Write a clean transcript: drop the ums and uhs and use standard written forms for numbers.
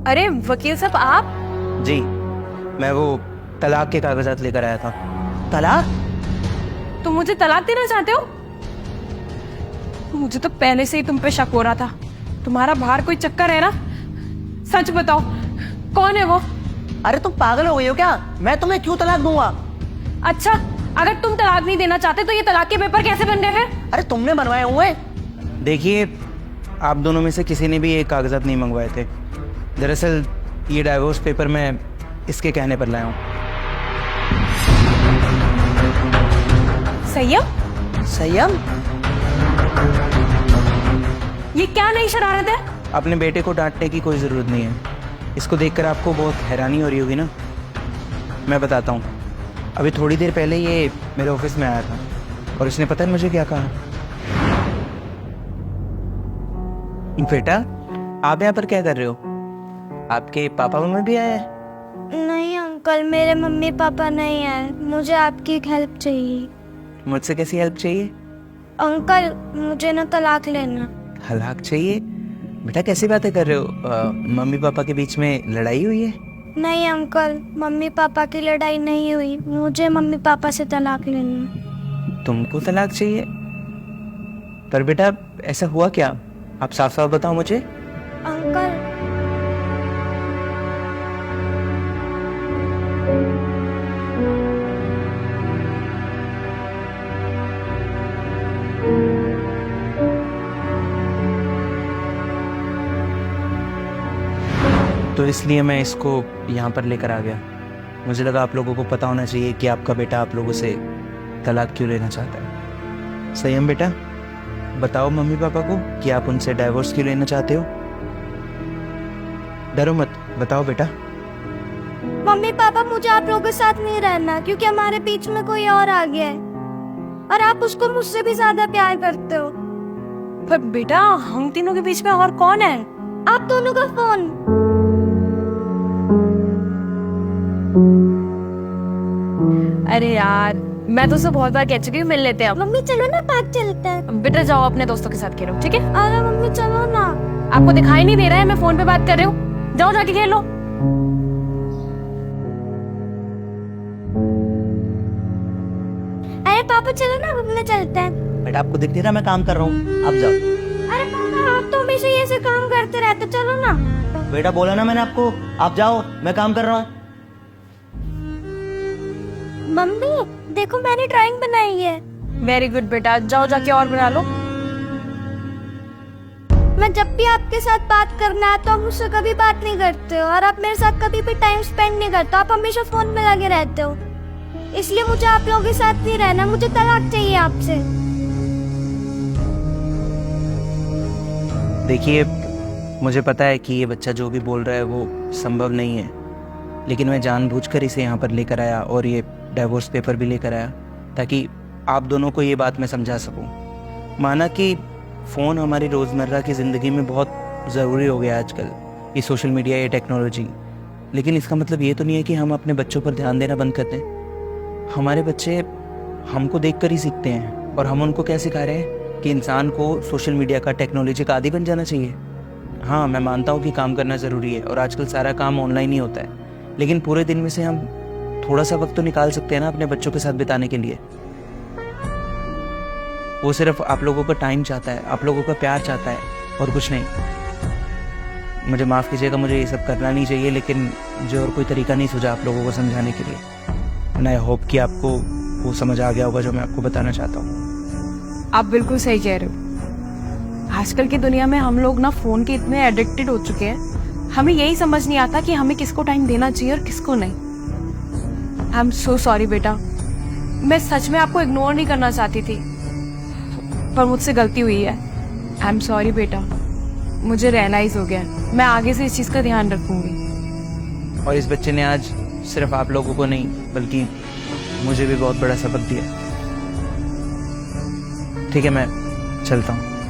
अरे वकील साहब आप? जी, मैं वो तलाक के कागजात लेकर आया था। तलाक? तुम मुझे तलाक देना चाहते हो? मुझे तो पहले से ही तुम पे शक हो रहा था। तुम्हारा बाहर कोई चक्कर है ना? सच बताओ, कौन है वो? अरे तुम पागल हो गई हो क्या? मैं तुम्हें क्यों तलाक दूंगा? अच्छा, अगर तुम तलाक नहीं देना चाहते तो ये तलाक के पेपर कैसे बन रहे हैं? अरे तुमने बनवाए हुए? देखिए, आप दोनों में से किसी ने भी ये कागजात नहीं मंगवाए थे। दरअसल ये डाइवोर्स पेपर मैं इसके कहने पर लाया हूँ। संयम? संयम? ये क्या नई शरारत है? अपने बेटे को डांटने की कोई ज़रूरत नहीं है। इसको देखकर आपको बहुत हैरानी हो रही होगी ना। मैं बताता हूँ। अभी थोड़ी देर पहले ये मेरे ऑफिस में आया था और इसने पता है मुझे क्या कहा? बेटा, आप यहाँ पर क्या कर रहे हो? आपके पापा मम्मी भी आए हैं? नहीं अंकल, मेरे मम्मी पापा नहीं आए। मुझे आपकी हेल्प चाहिए। मुझसे कैसी हेल्प चाहिए? अंकल, मुझे ना तलाक लेना। तलाक चाहिए? बेटा कैसी बातें कर रहे हो? मम्मी पापा के बीच में लड़ाई हुई है? नहीं अंकल, मम्मी पापा की लड़ाई नहीं हुई। मुझे मम्मी पापा से तलाक लेना। तुमको तलाक चाहिए? पर बेटा ऐसा हुआ क्या? आप साफ साफ बताओ मुझे। अंकल, तो इसलिए मैं इसको यहाँ पर लेकर आ गया। मुझे लगा आप लोगों को पता होना चाहिए कि आपका बेटा आप लोगों से तलाक क्यों लेना चाहता है। संयम बेटा, बताओ मम्मी पापा को कि आप उनसे डाइवोर्स क्यों लेना चाहते हो। डरो मत, बताओ बेटा। मम्मी पापा, मुझे आप लोगों के साथ नहीं रहना क्योंकि हमारे बीच में कोई और आ गया है और आप उसको मुझसे भी ज्यादा प्यार करते हो। पर बेटा, हम तीनों के बीच में और कौन है? आप दोनों का फोन। अरे यार, मैं तो उसे बहुत बार कह चुकी हूँ, मिल लेते हैं अब। मम्मी चलो ना, पार्क चलते हैं। बेटा जाओ अपने दोस्तों के साथ खेलो, ठीक है? अरे मम्मी चलो ना। आपको दिखाई नहीं दे रहा है मैं फोन पे बात कर रही हूँ? जाओ जाके खेलो। अरे पापा चलो ना, घूमने चलते हैं। बेटा आपको दिख नहीं रहा मैं काम कर रहा हूँ? आप जाओ। अरे पापा, आप तो हमेशा ये ऐसे काम करते रहते, चलो ना। बेटा बोला ना मैंने आपको, आप जाओ, मैं काम कर रहा हूँ। मम्मी देखो, मैंने ड्राइंग बनाई है। वेरी गुड बेटा, जाओ जाके और बना लो। मैं जब भी आपके साथ बात करना है तो आप मुझसे कभी बात नहीं करते हो और आप मेरे साथ कभी भी टाइम स्पेंड नहीं करते। आप हमेशा फोन में लगे रहते हो, इसलिए मुझे आप लोगों के साथ नहीं रहना। मुझे तलाक चाहिए आपसे। देखिए, मुझे पता है कि ये बच्चा जो भी बोल रहा है वो संभव नहीं है, लेकिन मैं जानबूझकर इसे यहाँ पर लेकर आया और ये डाइवोर्स पेपर भी लेकर आया ताकि आप दोनों को ये बात मैं समझा सकूं। माना कि फ़ोन हमारी रोज़मर्रा की ज़िंदगी में बहुत ज़रूरी हो गया आजकल, ये सोशल मीडिया, ये टेक्नोलॉजी, लेकिन इसका मतलब ये तो नहीं है कि हम अपने बच्चों पर ध्यान देना बंद कर दें। हमारे बच्चे हमको देखकर ही सीखते हैं और हम उनको क्या सिखा रहे हैं कि इंसान को सोशल मीडिया का, टेक्नोलॉजी का आदी बन जाना चाहिए। हाँ, मैं मानता हूँ कि काम करना ज़रूरी है और आजकल सारा काम ऑनलाइन ही होता है, लेकिन पूरे दिन में से हम थोड़ा सा वक्त तो निकाल सकते हैं ना अपने बच्चों के साथ बिताने के लिए। वो सिर्फ आप लोगों का टाइम चाहता है, आप लोगों का प्यार चाहता है और कुछ नहीं। मुझे माफ़ कीजिएगा, मुझे ये सब करना नहीं चाहिए, लेकिन मुझे और कोई तरीका नहीं सूझा आप लोगों को समझाने के लिए। एंड आई होप कि आपको वो समझ आ गया होगा जो मैं आपको बताना चाहता हूँ। आप बिल्कुल सही कह रहे हो। आजकल की दुनिया में हम लोग ना फोन के इतने एडिक्टेड हो चुके हैं, हमें यही समझ नहीं आता कि हमें किसको टाइम देना चाहिए और किसको नहीं। आई एम सो सॉरी बेटा, मैं सच में आपको इग्नोर नहीं करना चाहती थी, पर मुझसे गलती हुई है। आई एम सॉरी बेटा, मुझे रियलाइज हो गया, मैं आगे से इस चीज़ का ध्यान रखूंगी। और इस बच्चे ने आज सिर्फ आप लोगों को नहीं बल्कि मुझे भी बहुत बड़ा सबक दिया। ठीक है, मैं चलता हूँ।